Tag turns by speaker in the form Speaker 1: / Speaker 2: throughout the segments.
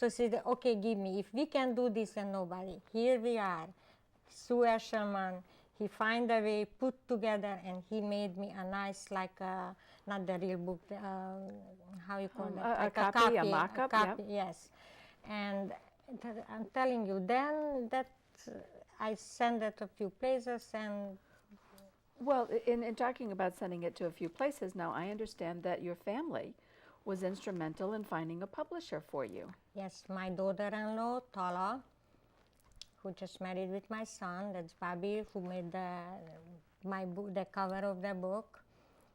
Speaker 1: So she said, okay, give me. If we can do this and nobody, here we are. Sue Eshelman, he find a way, put together, and he made me a nice, like not the real book, how you call that?
Speaker 2: A
Speaker 1: Like
Speaker 2: copy, a mock-up,
Speaker 1: copy, yes. And I'm telling you, then that I sent it a few places, and
Speaker 2: Well, in talking about sending it to a few places, now I understand that your family was instrumental in finding a publisher for you.
Speaker 1: yes, my daughter-in-law, Tala, who just married with my son, that's Bobby, who made my book, the cover of the book.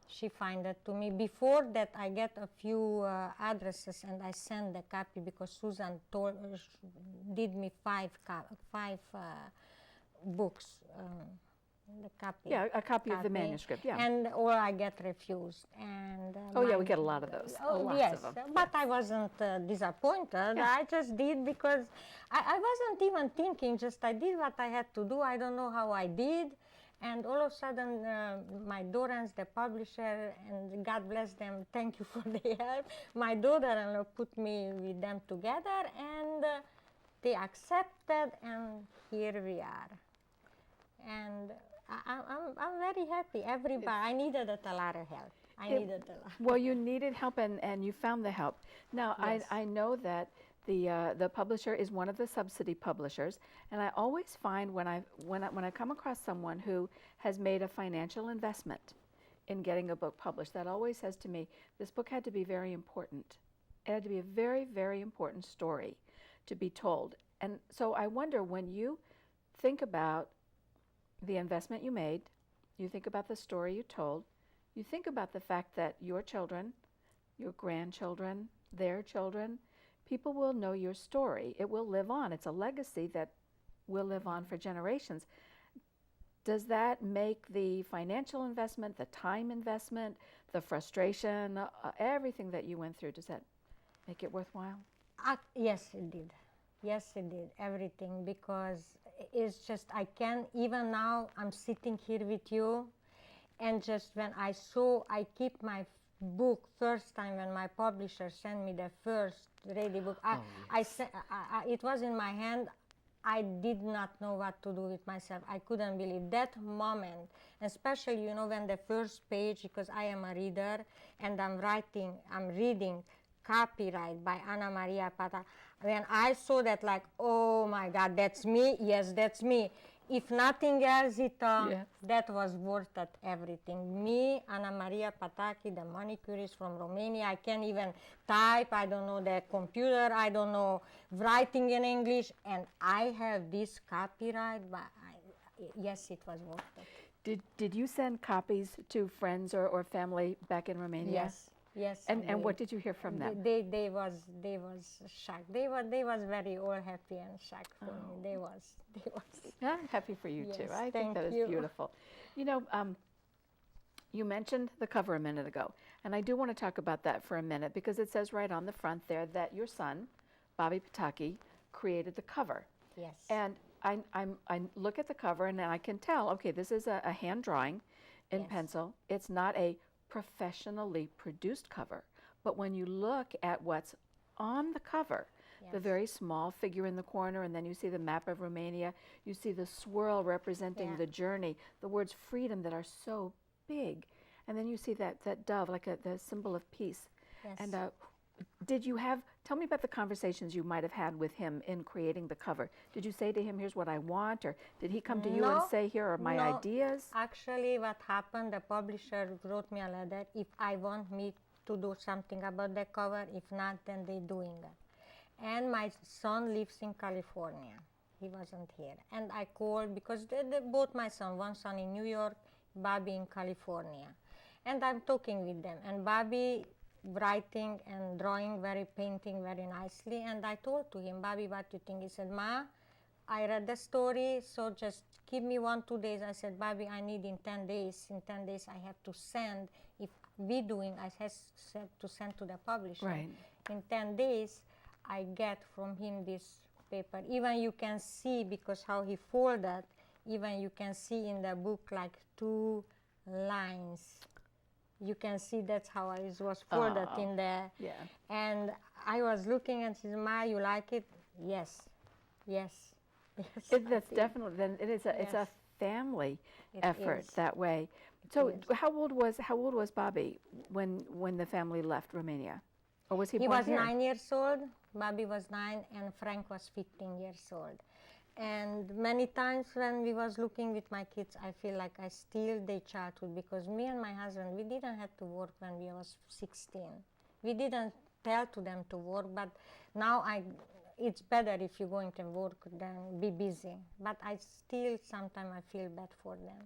Speaker 1: She find it to me. Before that, I get a few addresses and I send the copy because Susan did me five books. The copy.
Speaker 2: Yeah, a copy of the manuscript, yeah.
Speaker 1: And or I get refused. And
Speaker 2: oh yeah, we get a lot of those. Lots
Speaker 1: yes,
Speaker 2: of them.
Speaker 1: but I wasn't disappointed.
Speaker 2: Yeah.
Speaker 1: I just did because I wasn't even thinking. Just I did what I had to do. I don't know how I did. And all of a sudden, my Dorans, the publisher, and God bless them, thank you for the help. My daughter-in-law put me with them together, and they accepted, and here we are. And I'm very happy. Everybody, I needed a lot of help. I needed a lot.
Speaker 2: Well, you needed help, and you found the help. Now,
Speaker 1: Yes.
Speaker 2: I know that the publisher is one of the subsidy publishers, and I always find when I come across someone who has made a financial investment in getting a book published, that always says to me, this book had to be very important. It had to be a very, very important story to be told. And so I wonder, when you think about the investment you made, you think about the story you told, you think about the fact that your children, your grandchildren, their children, people will know your story. It will live on. It's a legacy that will live on for generations. Does that make the financial investment, the time investment, the frustration, everything that you went through, does that make it worthwhile?
Speaker 1: Yes, it did. Yes, it did. Everything, because it's just, I can, even now, I'm sitting here with you, and just when I keep my book first time when my publisher sent me the first ready book, it was in my hand. I did not know what to do with myself. I couldn't believe that moment, especially, you know, when the first page, because I am a reader and I'm reading Copyright by Annamaria Pataki. When I saw that, like, oh my God, that's me. Yes, that's me. If nothing else, Zita,
Speaker 2: Yes.
Speaker 1: that was worth it, everything. Me, Annamaria Pataki, the manicurist from Romania. I can't even type. I don't know the computer. I don't know writing in English. And I have this copyright. But yes, it was worth it.
Speaker 2: Did you send copies to friends or family back in Romania?
Speaker 1: Yes. Yes.
Speaker 2: And what did you hear from them?
Speaker 1: They was shocked. They was very all happy and shocked for me. They was.
Speaker 2: I'm happy for you too.
Speaker 1: Yes,
Speaker 2: I think
Speaker 1: thank
Speaker 2: that is
Speaker 1: you.
Speaker 2: beautiful. You know, you mentioned the cover a minute ago, and I do want to talk about that for a minute because it says right on the front there that your son, Bobby Pataki, created the cover.
Speaker 1: Yes.
Speaker 2: And I look at the cover and I can tell, okay, this is a hand drawing in
Speaker 1: Yes.
Speaker 2: pencil. It's not a professionally produced cover, but when you look at what's on the cover, the
Speaker 1: Yes.
Speaker 2: very small figure in the corner, and then you see the map of Romania, you see the swirl representing
Speaker 1: Yeah.
Speaker 2: the journey, the words freedom that are so big, and then you see that dove, like the symbol of peace.
Speaker 1: Yes.
Speaker 2: And tell me about the conversations you might have had with him in creating the cover. Did you say to him, here's what I want, or did he come to you and say, here are my ideas?
Speaker 1: Actually, what happened, the publisher wrote me a letter if I want me to do something about the cover. If not, then they doing it. And my son lives in California. He wasn't here. And I called because both my son, one son in New York, Bobby in California. And I'm talking with them. And Bobby writing and drawing, painting very nicely. And I told to him, Bobby, what do you think? He said, Ma, I read the story, so just give me 1-2 days. I said, Bobby, I need in 10 days. In 10 days, I have to send. If we doing, I have said to send to the publisher.
Speaker 2: Right.
Speaker 1: In 10 days, I get from him this paper. Even you can see, because how he folded, even you can see in the book like 2 lines. You can see that's how it was folded in there.
Speaker 2: Yeah.
Speaker 1: And I was looking and she said, Ma, you like it? Yes, yes, yes.
Speaker 2: That's definitely, then it's a
Speaker 1: Yes.
Speaker 2: family
Speaker 1: It
Speaker 2: effort
Speaker 1: is.
Speaker 2: that way.
Speaker 1: It
Speaker 2: So
Speaker 1: is.
Speaker 2: how old was Bobby when the family left Romania? Or was he
Speaker 1: He
Speaker 2: born
Speaker 1: was
Speaker 2: here?
Speaker 1: 9 years old, Bobby was 9, and Frank was 15 years old. And many times when we was looking with my kids, I feel like I steal their childhood, because me and my husband, we didn't have to work when we was 16. We didn't tell to them to work, but now it's better if you're going to work than be busy. But I still, sometimes I feel bad for them.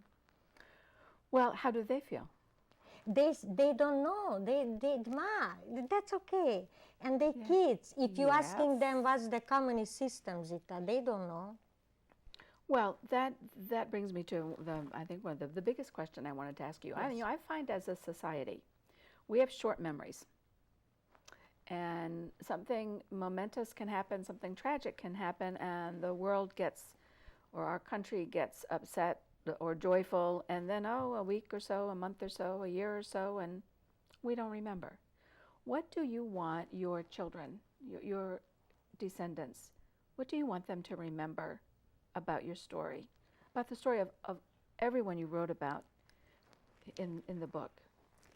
Speaker 2: Well, how do they feel?
Speaker 1: They don't know. Ma, that's okay. And they
Speaker 2: Yeah.
Speaker 1: kids, if you asking
Speaker 2: Yes.
Speaker 1: them what's the communist system, Zita, they don't know.
Speaker 2: Well, that brings me to I think one of the biggest question I wanted to ask you.
Speaker 1: Yes.
Speaker 2: I find as a society, we have short memories. And something momentous can happen, something tragic can happen, and the world gets, or our country gets upset or joyful, and then, oh, a week or so, a month or so, a year or so, and we don't remember. What do you want your children, your descendants, what do you want them to remember about your story, about the story of everyone you wrote about in the book?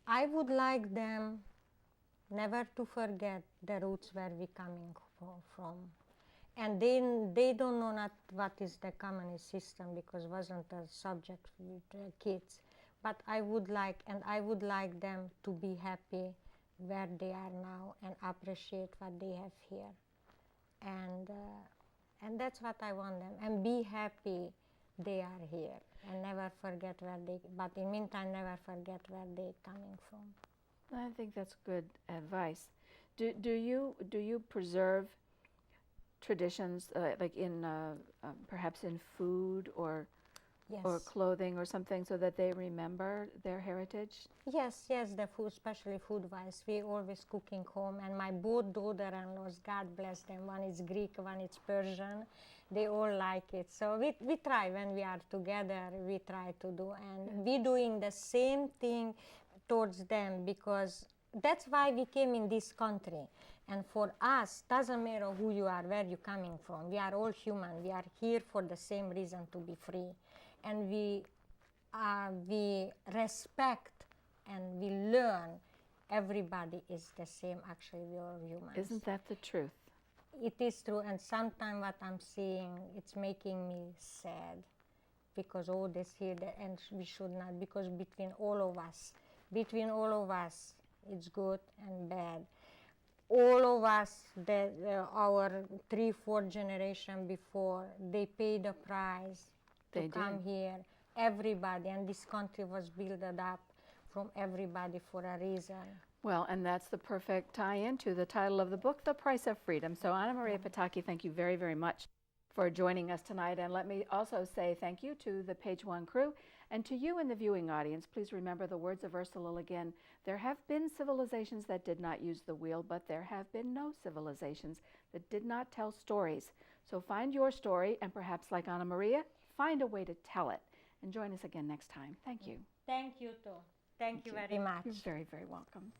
Speaker 1: I would like them never to forget the roots where we coming from. And they don't know not what is the communist system, because wasn't a subject with the kids. But I would like them to be happy where they are now and appreciate what they have here. And that's what I want them. And be happy they are here, and never forget where they. But in meantime, never forget where they coming from.
Speaker 2: I think that's good advice. Do you preserve traditions like in perhaps in food or
Speaker 1: Yes.
Speaker 2: clothing or something, so that they remember their heritage?
Speaker 1: Yes, the food, especially food-wise. We always cooking home, and my both daughter-in-laws, God bless them, one is Greek, one is Persian, they all like it. So we try, when we are together, we try to do, and we doing the same thing towards them, because that's why we came in this country. And for us, doesn't matter who you are, where you coming from, we are all human. We are here for the same reason, to be free. And we respect and we learn everybody is the same. Actually, we are humans.
Speaker 2: Isn't that the truth?
Speaker 1: It is true, and sometimes what I'm seeing, it's making me sad, because all this here, and we should not, because between all of us, it's good and bad. All of us, our 3-4 generation before, they paid the price to
Speaker 2: They
Speaker 1: come
Speaker 2: did.
Speaker 1: here. Everybody, and this country was built up from everybody for a reason.
Speaker 2: Well, and that's the perfect tie-in to the title of the book, The Price of Freedom. So Annamaria Pataki, thank you very, very much for joining us tonight. And let me also say thank you to the Page One crew, and to you in the viewing audience. Please remember the words of Ursula Le Guin. There have been civilizations that did not use the wheel, but there have been no civilizations that did not tell stories. So find your story, and perhaps like Annamaria, find a way to tell it. And join us again next time. Thank you.
Speaker 1: Thank you too. Thank you very much.
Speaker 2: You're very, very welcome.